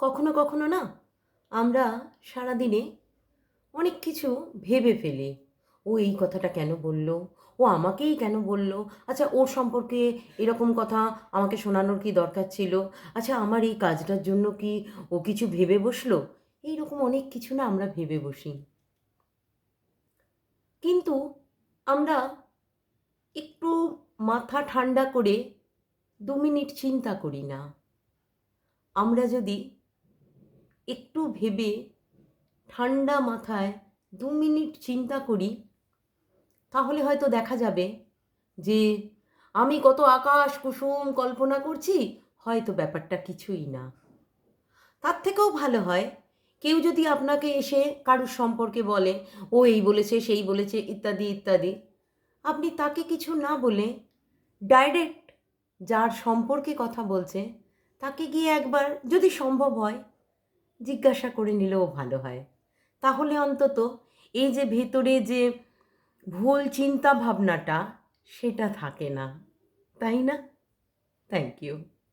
কখনো কখনো না আমরা সারাদিনে অনেক কিছু ভেবে ফেলি। ও এই কথাটা কেন বলল? ও আমাকেই কেন বলল? আচ্ছা, ওর সম্পর্কে এরকম কথা আমাকে শোনানোর কি দরকার ছিল? আচ্ছা, আমার এই কাজটার জন্য কি ও কিছু ভেবে বসলো? এইরকম অনেক কিছু না আমরা ভেবে বসি। কিন্তু আমরা একটু মাথা ঠান্ডা করে ২ মিনিট চিন্তা করি না। আমরা যদি একটু ভেবে ঠান্ডা মাথায় ২ মিনিট চিন্তা করি, তাহলে হয়তো দেখা যাবে যে আমি কত আকাশ কুসুম কল্পনা করছি, হয়তো ব্যাপারটা কিছুই না। তার থেকেও ভালো হয় কেউ যদি আপনাকে এসে কারুর সম্পর্কে বলে, ও এই বলেছে সেই বলেছে ইত্যাদি ইত্যাদি, আপনি তাকে কিছু না বলে ডাইরেক্ট যার সম্পর্কে কথা বলছে তাকে গিয়ে একবার যদি সম্ভব হয় জিজ্ঞাসা করে নিলেও ভালো হয়। তাহলে অন্তত এই যে ভেতরে যে ভুল চিন্তা ভাবনাটা সেটা থাকে না, তাই না? Thank you.